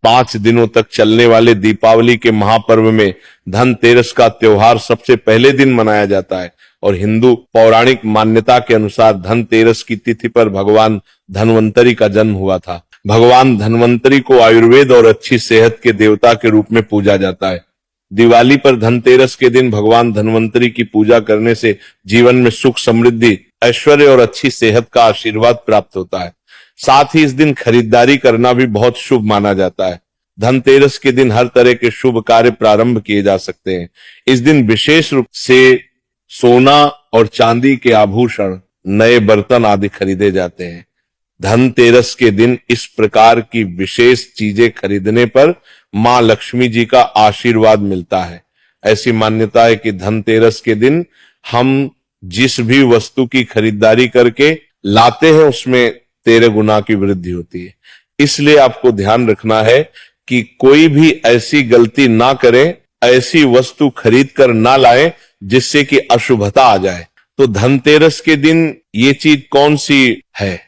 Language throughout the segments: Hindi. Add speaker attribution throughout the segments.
Speaker 1: 5 दिनों तक चलने वाले दीपावली के महापर्व में धनतेरस का त्योहार सबसे पहले दिन मनाया जाता है और हिंदू पौराणिक मान्यता के अनुसार धनतेरस की तिथि पर भगवान धन्वंतरी का जन्म हुआ था। भगवान धन्वंतरी को आयुर्वेद और अच्छी सेहत के देवता के रूप में पूजा जाता है। दिवाली पर धनतेरस के दिन भगवान धन्वंतरी की पूजा करने से जीवन में सुख, समृद्धि, ऐश्वर्य और अच्छी सेहत का आशीर्वाद प्राप्त होता है। साथ ही इस दिन खरीदारी करना भी बहुत शुभ माना जाता है। धनतेरस के दिन हर तरह के शुभ कार्य प्रारंभ किए जा सकते हैं। इस दिन विशेष रूप से सोना और चांदी के आभूषण, नए बर्तन आदि खरीदे जाते हैं। धनतेरस के दिन इस प्रकार की विशेष चीजें खरीदने पर मां लक्ष्मी जी का आशीर्वाद मिलता है। ऐसी मान्यता है कि धनतेरस के दिन हम जिस भी वस्तु की खरीदारी करके लाते हैं उसमें 13 गुना की वृद्धि होती है। इसलिए आपको ध्यान रखना है कि कोई भी ऐसी गलती ना करें, ऐसी वस्तु खरीद कर ना लाएं जिससे कि अशुभता आ जाए। तो धनतेरस के दिन ये चीज कौन सी है,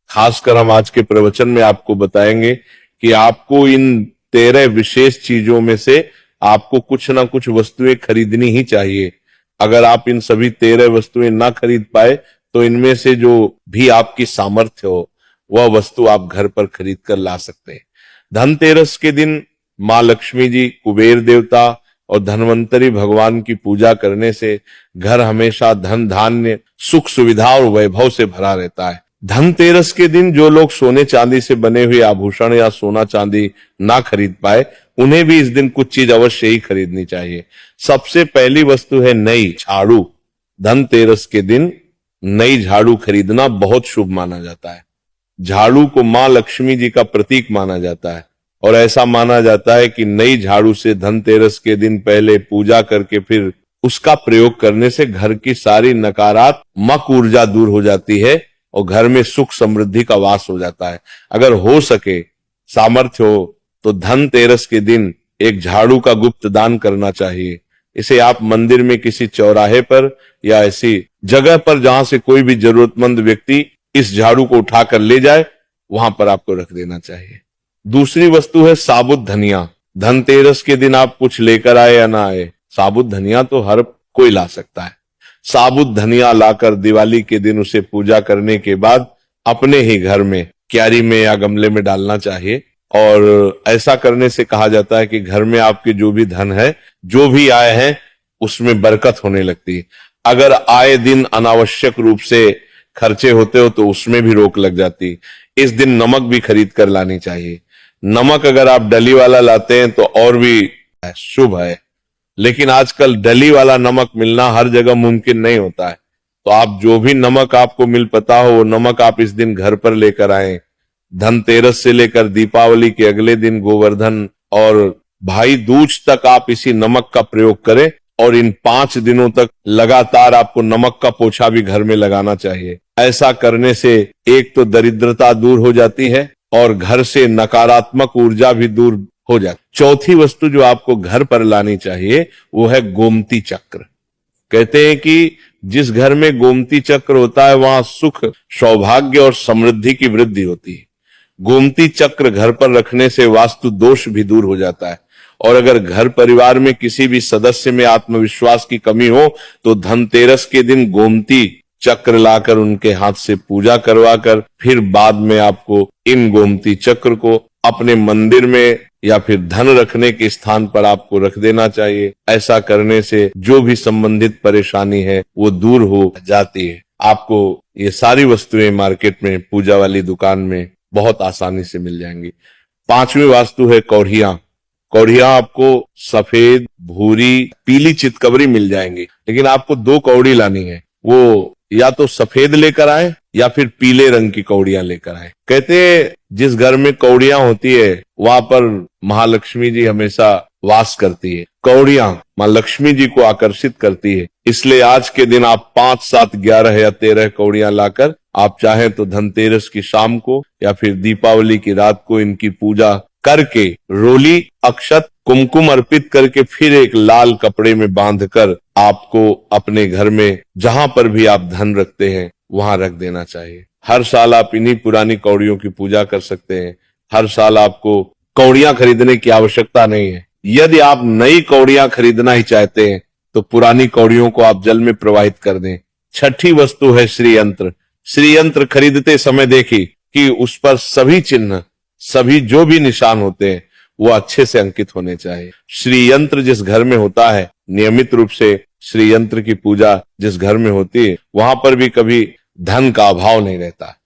Speaker 1: खासकर हम आज के प्रवचन में आपको बताएंगे कि आपको इन 13 विशेष चीजों में से आपको कुछ ना कुछ वस्तुएं खरीदनी ही चाहिए। अगर आप इन सभी 13 वस्तुएं ना खरीद पाए तो इनमें से जो भी आपकी सामर्थ्य हो वह वस्तु आप घर पर खरीद कर ला सकते हैं। धनतेरस के दिन मां लक्ष्मी जी, कुबेर देवता और धन्वंतरी भगवान की पूजा करने से घर हमेशा धन, धान्य, सुख, सुविधा और वैभव से भरा रहता है। धनतेरस के दिन जो लोग सोने चांदी से बने हुए आभूषण या सोना चांदी ना खरीद पाए, उन्हें भी इस दिन कुछ चीज अवश्य ही खरीदनी चाहिए। सबसे पहली वस्तु है नई झाड़ू। धनतेरस के दिन नई झाड़ू खरीदना बहुत शुभ माना जाता है। झाड़ू को मां लक्ष्मी जी का प्रतीक माना जाता है और ऐसा माना जाता है कि नई झाड़ू से धनतेरस के दिन पहले पूजा करके फिर उसका प्रयोग करने से घर की सारी नकारात्मक ऊर्जा दूर हो जाती है और घर में सुख, समृद्धि का वास हो जाता है। अगर हो सके, सामर्थ्य हो तो धनतेरस के दिन एक झाड़ू का गुप्त दान करना चाहिए। इसे आप मंदिर में किसी चौराहे पर या ऐसी जगह पर जहां से कोई भी जरूरतमंद व्यक्ति इस झाड़ू को उठाकर ले जाए, वहां पर आपको रख देना चाहिए। दूसरी वस्तु है साबुत धनिया। धनतेरस के दिन आप कुछ लेकर आए या ना आए, साबुत धनिया तो हर कोई ला सकता है। साबुत धनिया लाकर दिवाली के दिन उसे पूजा करने के बाद अपने ही घर में क्यारी में या गमले में डालना चाहिए और ऐसा करने से कहा जाता है कि घर में आपके जो भी धन है, जो भी आय है, उसमें बरकत होने लगती है। अगर आए दिन अनावश्यक रूप से खर्चे होते हो तो उसमें भी रोक लग जाती। इस दिन नमक भी खरीद कर लानी चाहिए। नमक अगर आप डली वाला लाते हैं तो और भी शुभ है, लेकिन आजकल डली वाला नमक मिलना हर जगह मुमकिन नहीं होता है। तो आप जो भी नमक आपको मिल पता हो वो नमक आप इस दिन घर पर लेकर आए। धनतेरस से लेकर दीपावली के अगले दिन गोवर्धन और भाई दूज तक आप इसी नमक का प्रयोग करें और इन 5 दिनों तक लगातार आपको नमक का पोछा भी घर में लगाना चाहिए। ऐसा करने से एक तो दरिद्रता दूर हो जाती है और घर से नकारात्मक ऊर्जा भी दूर हो जाती। चौथी वस्तु जो आपको घर पर लानी चाहिए वो है गोमती चक्र। कहते हैं कि जिस घर में गोमती चक्र होता है वहां सुख, सौभाग्य और समृद्धि की वृद्धि होती है। गोमती चक्र घर पर रखने से वास्तु दोष भी दूर हो जाता है और अगर घर परिवार में किसी भी सदस्य में आत्मविश्वास की कमी हो तो धनतेरस के दिन गोमती चक्र लाकर उनके हाथ से पूजा करवाकर फिर बाद में आपको इन गोमती चक्र को अपने मंदिर में या फिर धन रखने के स्थान पर आपको रख देना चाहिए। ऐसा करने से जो भी संबंधित परेशानी है वो दूर हो जाती है। आपको ये सारी वस्तुएं मार्केट में, पूजा वाली दुकान में बहुत आसानी से मिल जाएंगी। 5वीं वास्तु है कौड़ियां। कौड़ियां आपको सफेद, भूरी, पीली चितकबरी मिल जाएंगी, लेकिन आपको 2 कौड़ी लानी है। वो या तो सफेद लेकर आए या फिर पीले रंग की कौड़ियां लेकर आए। कहते हैं जिस घर में कौड़ियां होती है वहां पर महालक्ष्मी जी हमेशा वास करती है। कौड़ियां मां लक्ष्मी जी को आकर्षित करती है, इसलिए आज के दिन आप 5, 7, 11 या 13 कौड़ियां लाकर आप चाहें तो धनतेरस की शाम को या फिर दीपावली की रात को इनकी पूजा करके रोली, अक्षत, कुमकुम अर्पित करके फिर एक लाल कपड़े में बांधकर आपको अपने घर में जहां पर भी आप धन रखते हैं वहां रख देना चाहिए। हर साल आप इन्हीं पुरानी कौड़ियों की पूजा कर सकते हैं। हर साल आपको कौड़ियां खरीदने की आवश्यकता नहीं है। यदि आप नई कौड़ियां खरीदना ही चाहते हैं तो पुरानी कौड़ियों को आप जल में प्रवाहित कर दें। छठी वस्तु है श्री यंत्र। श्री यंत्र खरीदते समय देखिए कि उस पर सभी चिन्ह, सभी जो भी निशान होते हैं वो अच्छे से अंकित होने चाहिए। श्री यंत्र जिस घर में होता है, नियमित रूप से श्री यंत्र की पूजा जिस घर में होती है, वहां पर भी कभी धन का अभाव नहीं रहता।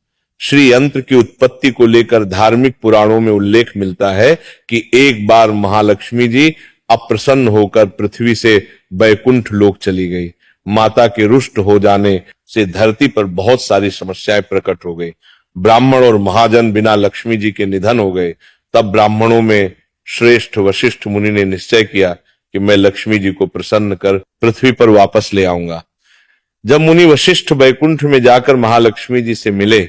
Speaker 1: श्री यंत्र की उत्पत्ति को लेकर धार्मिक पुराणों में उल्लेख मिलता है कि एक बार महालक्ष्मी जी अप्रसन्न होकर पृथ्वी से वैकुंठ लोक चली गई। माता के रुष्ट हो जाने से धरती पर बहुत सारी समस्याएं प्रकट हो गई। ब्राह्मण और महाजन बिना लक्ष्मी जी के निधन हो गए। तब ब्राह्मणों में श्रेष्ठ वशिष्ठ मुनि ने निश्चय किया कि मैं लक्ष्मी जी को प्रसन्न कर पृथ्वी पर वापस ले आऊंगा। जब मुनि वशिष्ठ वैकुंठ में जाकर महालक्ष्मी जी से मिले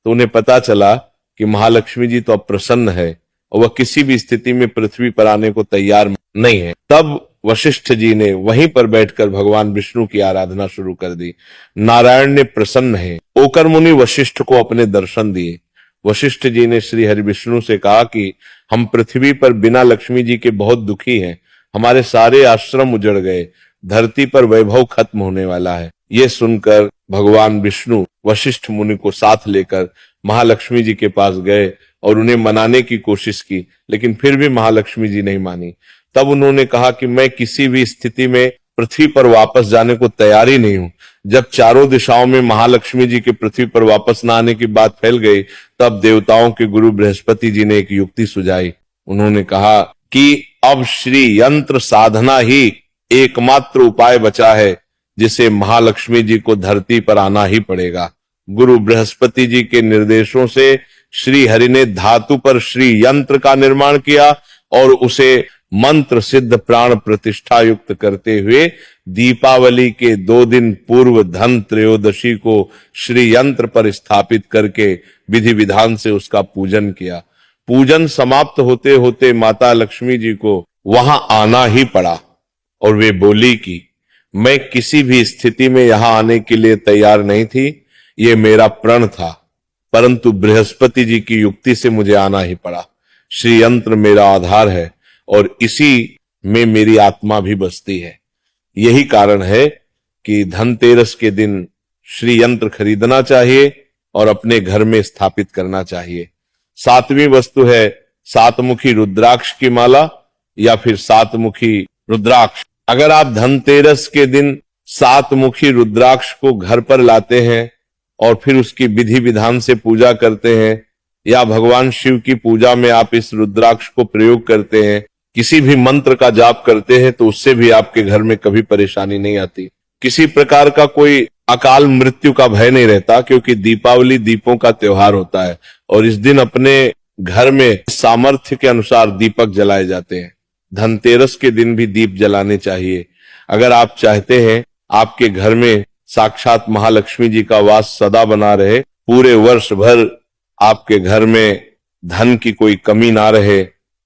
Speaker 1: तो उन्हें पता चला कि महालक्ष्मी जी तो अब प्रसन्न है और वह किसी भी स्थिति में पृथ्वी पर आने को तैयार नहीं है। तब वशिष्ठ जी ने वहीं पर बैठकर भगवान विष्णु की आराधना शुरू कर दी। नारायण ने प्रसन्न है होकर मुनि वशिष्ठ को अपने दर्शन दिए। वशिष्ठ जी ने श्री हरि विष्णु से कहा कि हम पृथ्वी पर बिना लक्ष्मी जी के बहुत दुखी हैं। हमारे सारे आश्रम उजड़ गए, धरती पर वैभव खत्म होने वाला है। ये सुनकर भगवान विष्णु वशिष्ठ मुनि को साथ लेकर महालक्ष्मी जी के पास गए और उन्हें मनाने की कोशिश की, लेकिन फिर भी महालक्ष्मी जी नहीं मानी। तब उन्होंने कहा कि मैं किसी भी स्थिति में पृथ्वी पर वापस जाने को तैयार ही नहीं हूं। जब चारों दिशाओं में महालक्ष्मी जी के पृथ्वी पर वापस न आने की बात फैल गई, तब देवताओं के गुरु बृहस्पति जी ने एक युक्ति सुझाई। उन्होंने कहा कि अब श्री यंत्र साधना ही एकमात्र उपाय बचा है जिसे महालक्ष्मी जी को धरती पर आना ही पड़ेगा। गुरु बृहस्पति जी के निर्देशों से श्री हरि ने धातु पर श्री यंत्र का निर्माण किया और उसे मंत्र सिद्ध प्राण प्रतिष्ठा युक्त करते हुए दीपावली के 2 दिन पूर्व धन त्रयोदशी को श्री यंत्र पर स्थापित करके विधि विधान से उसका पूजन किया। पूजन समाप्त होते होते माता लक्ष्मी जी को वहां आना ही पड़ा और वे बोली कि मैं किसी भी स्थिति में यहां आने के लिए तैयार नहीं थी, ये मेरा प्रण था, परंतु बृहस्पति जी की युक्ति से मुझे आना ही पड़ा। श्री यंत्र मेरा आधार है और इसी में मेरी आत्मा भी बसती है। यही कारण है कि धनतेरस के दिन श्री यंत्र खरीदना चाहिए और अपने घर में स्थापित करना चाहिए। 7वीं वस्तु है सातमुखी रुद्राक्ष की माला या फिर सातमुखी रुद्राक्ष। अगर आप धनतेरस के दिन सातमुखी रुद्राक्ष को घर पर लाते हैं और फिर उसकी विधि विधान से पूजा करते हैं या भगवान शिव की पूजा में आप इस रुद्राक्ष को प्रयोग करते हैं, किसी भी मंत्र का जाप करते हैं, तो उससे भी आपके घर में कभी परेशानी नहीं आती। किसी प्रकार का कोई अकाल मृत्यु का भय नहीं रहता, क्योंकि दीपावली दीपों का त्योहार होता है और इस दिन अपने घर में सामर्थ्य के अनुसार दीपक जलाए जाते हैं। धनतेरस के दिन भी दीप जलाने चाहिए। अगर आप चाहते हैं आपके घर में साक्षात महालक्ष्मी जी का वास सदा बना रहे, पूरे वर्ष भर आपके घर में धन की कोई कमी ना रहे,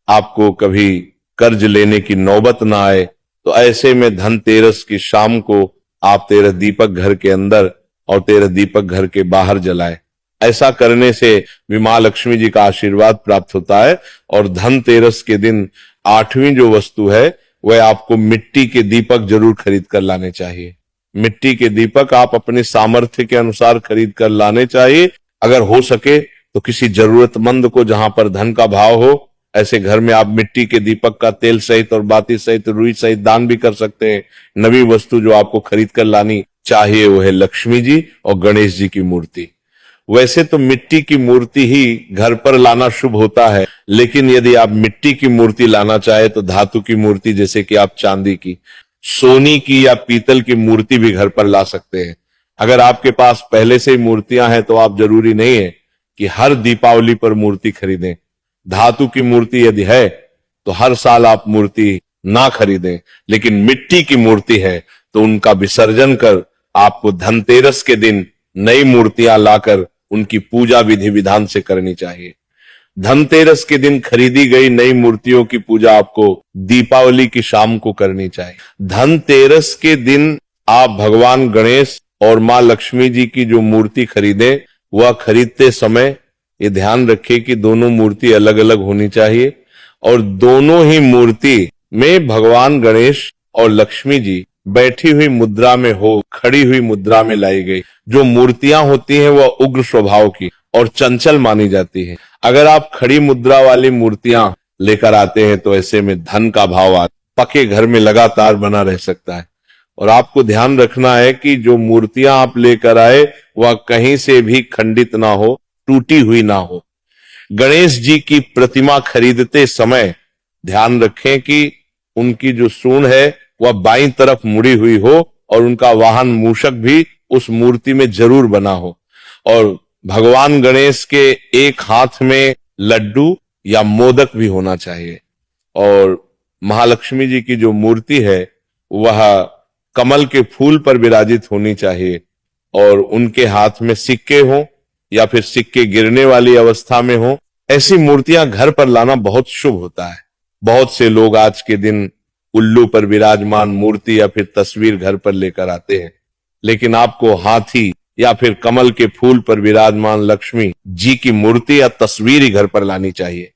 Speaker 1: आपको कभी कर्ज लेने की नौबत ना आए, तो ऐसे में धनतेरस की शाम को आप 13 दीपक घर के अंदर और 13 दीपक घर के बाहर जलाएं। ऐसा करने से भी महालक्ष्मी जी का आशीर्वाद प्राप्त होता है। और धनतेरस के दिन 8वीं जो वस्तु है वह आपको मिट्टी के दीपक जरूर खरीद कर लाने चाहिए। मिट्टी के दीपक आप अपने सामर्थ्य के अनुसार खरीद कर लाने चाहिए। अगर हो सके तो किसी जरूरतमंद को, जहां पर धन का भाव हो, ऐसे घर में आप मिट्टी के दीपक का तेल सहित और बाती सहित रुई सहित दान भी कर सकते हैं। नवी वस्तु जो आपको खरीद कर लानी चाहिए वो है लक्ष्मी जी और गणेश जी की मूर्ति। वैसे तो मिट्टी की मूर्ति ही घर पर लाना शुभ होता है, लेकिन यदि आप मिट्टी की मूर्ति लाना चाहे तो धातु की मूर्ति, जैसे कि आप चांदी की, सोनी की या पीतल की मूर्ति भी घर पर ला सकते हैं। अगर आपके पास पहले से ही मूर्तियां हैं तो आप जरूरी नहीं है कि हर दीपावली पर मूर्ति खरीदें। धातु की मूर्ति यदि है तो हर साल आप मूर्ति ना खरीदें, लेकिन मिट्टी की मूर्ति है तो उनका विसर्जन कर आपको धनतेरस के दिन नई मूर्तियां लाकर उनकी पूजा विधि विधान से करनी चाहिए। धनतेरस के दिन खरीदी गई नई मूर्तियों की पूजा आपको दीपावली की शाम को करनी चाहिए। धनतेरस के दिन आप भगवान गणेश और मां लक्ष्मी जी की जो मूर्ति खरीदें, वह खरीदते समय ये ध्यान रखें कि दोनों मूर्ति अलग अलग होनी चाहिए। और दोनों ही मूर्ति में भगवान गणेश और लक्ष्मी जी बैठी हुई मुद्रा में हो, खड़ी हुई मुद्रा में लाई गई। जो मूर्तियां होती हैं वह उग्र स्वभाव की और चंचल मानी जाती है। अगर आप खड़ी मुद्रा वाली मूर्तियां लेकर आते हैं तो ऐसे में धन का भाव पके घर में लगातार बना रह सकता है। और आपको ध्यान रखना है कि जो मूर्तियां आप लेकर आए वह कहीं से भी खंडित ना हो, टूटी हुई ना हो। गणेश जी की प्रतिमा खरीदते समय ध्यान रखें कि उनकी जो सूंड है वह बाईं तरफ मुड़ी हुई हो और उनका वाहन मूषक भी उस मूर्ति में जरूर बना हो। और भगवान गणेश के एक हाथ में लड्डू या मोदक भी होना चाहिए। और महालक्ष्मी जी की जो मूर्ति है वह कमल के फूल पर विराजित होनी चाहिए और उनके हाथ में सिक्के हो या फिर सिक्के गिरने वाली अवस्था में हो। ऐसी मूर्तियां घर पर लाना बहुत शुभ होता है। बहुत से लोग आज के दिन उल्लू पर विराजमान मूर्ति या फिर तस्वीर घर पर लेकर आते हैं, लेकिन आपको हाथी या फिर कमल के फूल पर विराजमान लक्ष्मी जी की मूर्ति या तस्वीर ही घर पर लानी चाहिए।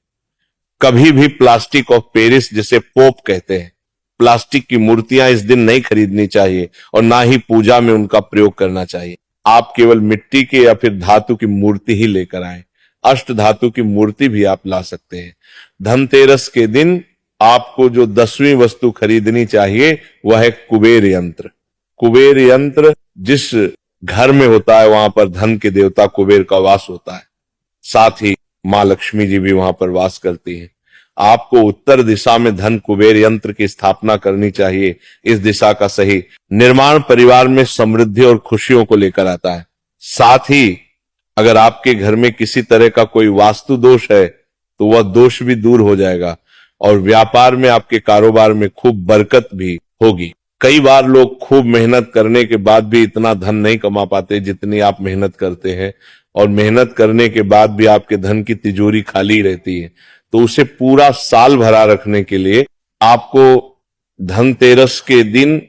Speaker 1: कभी भी प्लास्टिक ऑफ पेरिस, जिसे पोप कहते हैं, प्लास्टिक की मूर्तियां इस दिन नहीं खरीदनी चाहिए और ना ही पूजा में उनका प्रयोग करना चाहिए। आप केवल मिट्टी के या फिर धातु की मूर्ति ही लेकर आए। अष्ट धातु की मूर्ति भी आप ला सकते हैं। धनतेरस के दिन आपको जो 10वीं वस्तु खरीदनी चाहिए वह है कुबेर यंत्र। कुबेर यंत्र जिस घर में होता है वहां पर धन के देवता कुबेर का वास होता है, साथ ही मां लक्ष्मी जी भी वहां पर वास करती है। आपको उत्तर दिशा में धन कुबेर यंत्र की स्थापना करनी चाहिए। इस दिशा का सही निर्माण परिवार में समृद्धि और खुशियों को लेकर आता है। साथ ही अगर आपके घर में किसी तरह का कोई वास्तु दोष है तो वह दोष भी दूर हो जाएगा और व्यापार में, आपके कारोबार में खूब बरकत भी होगी। कई बार लोग खूब मेहनत करने के बाद भी इतना धन नहीं कमा पाते जितनी आप मेहनत करते हैं, और मेहनत करने के बाद भी आपके धन की तिजोरी खाली रहती है। तो उसे पूरा साल भरा रखने के लिए आपको धनतेरस के दिन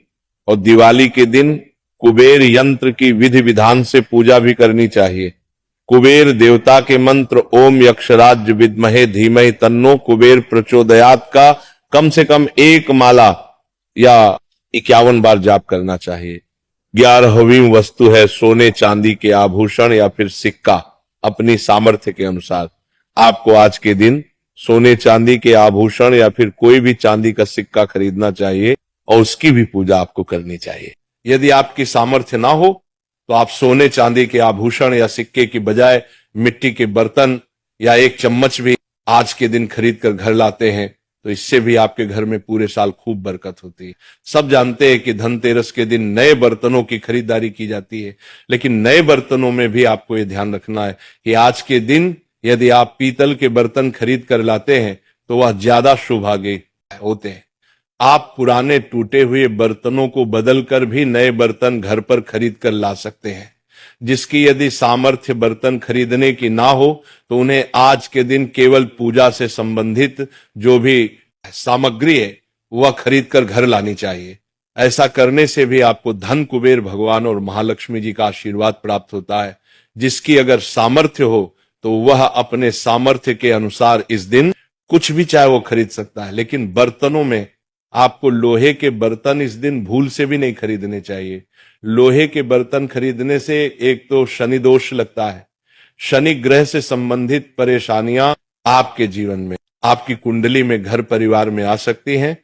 Speaker 1: और दिवाली के दिन कुबेर यंत्र की विधि विधान से पूजा भी करनी चाहिए। कुबेर देवता के मंत्र ओम यक्षराज विद्महे धीमहि तन्नो कुबेर प्रचोदयात का कम से कम 1 माला या 51 बार जाप करना चाहिए। 11वीं वस्तु है सोने चांदी के आभूषण या फिर सिक्का। अपनी सामर्थ्य के अनुसार आपको आज के दिन सोने चांदी के आभूषण या फिर कोई भी चांदी का सिक्का खरीदना चाहिए और उसकी भी पूजा आपको करनी चाहिए। यदि आपकी सामर्थ्य ना हो तो आप सोने चांदी के आभूषण या सिक्के की बजाय मिट्टी के बर्तन या 1 चम्मच भी आज के दिन खरीद कर घर लाते हैं तो इससे भी आपके घर में पूरे साल खूब बरकत होती है। सब जानते हैं कि धनतेरस के दिन नए बर्तनों की खरीदारी की जाती है, लेकिन नए बर्तनों में भी आपको ये ध्यान रखना है कि आज के दिन यदि आप पीतल के बर्तन खरीद कर लाते हैं तो वह ज्यादा शुभागे होते हैं। आप पुराने टूटे हुए बर्तनों को बदलकर भी नए बर्तन घर पर खरीद कर ला सकते हैं। जिसकी यदि सामर्थ्य बर्तन खरीदने की ना हो तो उन्हें आज के दिन केवल पूजा से संबंधित जो भी सामग्री है वह खरीद कर घर लानी चाहिए। ऐसा करने से भी आपको धन कुबेर भगवान और महालक्ष्मी जी का आशीर्वाद प्राप्त होता है। जिसकी अगर सामर्थ्य हो तो वह अपने सामर्थ्य के अनुसार इस दिन कुछ भी चाहे वो खरीद सकता है। लेकिन बर्तनों में आपको लोहे के बर्तन इस दिन भूल से भी नहीं खरीदने चाहिए। लोहे के बर्तन खरीदने से एक तो शनि दोष लगता है, शनि ग्रह से संबंधित परेशानियां आपके जीवन में, आपकी कुंडली में, घर परिवार में आ सकती हैं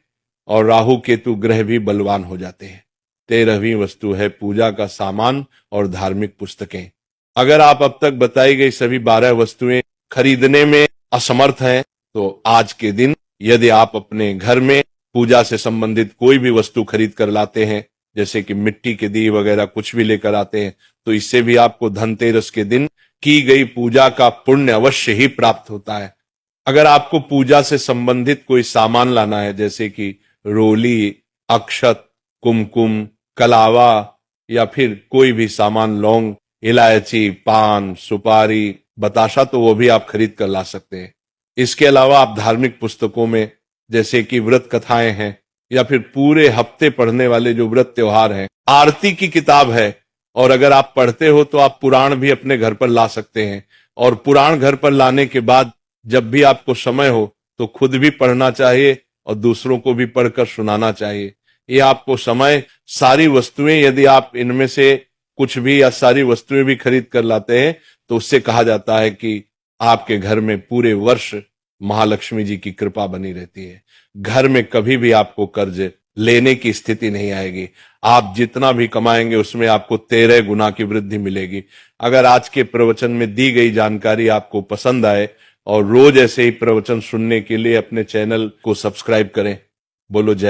Speaker 1: और राहु केतु ग्रह भी बलवान हो जाते हैं। 13वीं वस्तु है पूजा का सामान और धार्मिक पुस्तकें। अगर आप अब तक बताई गई सभी 12 वस्तुएं खरीदने में असमर्थ हैं तो आज के दिन यदि आप अपने घर में पूजा से संबंधित कोई भी वस्तु खरीद कर लाते हैं, जैसे कि मिट्टी के दिए वगैरह कुछ भी लेकर आते हैं, तो इससे भी आपको धनतेरस के दिन की गई पूजा का पुण्य अवश्य ही प्राप्त होता है। अगर आपको पूजा से संबंधित कोई सामान लाना है, जैसे कि रोली, अक्षत, कुमकुम, कलावा या फिर कोई भी सामान, लौंग, इलायची, पान, सुपारी, बताशा, तो वो भी आप खरीद कर ला सकते हैं। इसके अलावा आप धार्मिक पुस्तकों में जैसे कि व्रत कथाएं हैं या फिर पूरे हफ्ते पढ़ने वाले जो व्रत त्योहार हैं, आरती की किताब है, और अगर आप पढ़ते हो तो आप पुराण भी अपने घर पर ला सकते हैं। और पुराण घर पर लाने के बाद जब भी आपको समय हो तो खुद भी पढ़ना चाहिए और दूसरों को भी पढ़कर सुनाना चाहिए। ये आपको समय, सारी वस्तुएं यदि आप इनमें से कुछ भी या सारी वस्तुएं भी खरीद कर लाते हैं तो उससे कहा जाता है कि आपके घर में पूरे वर्ष महालक्ष्मी जी की कृपा बनी रहती है। घर में कभी भी आपको कर्ज लेने की स्थिति नहीं आएगी। आप जितना भी कमाएंगे उसमें आपको 13 गुना की वृद्धि मिलेगी। अगर आज के प्रवचन में दी गई जानकारी आपको पसंद आए और रोज ऐसे ही प्रवचन सुनने के लिए अपने चैनल को सब्सक्राइब करें। बोलो जय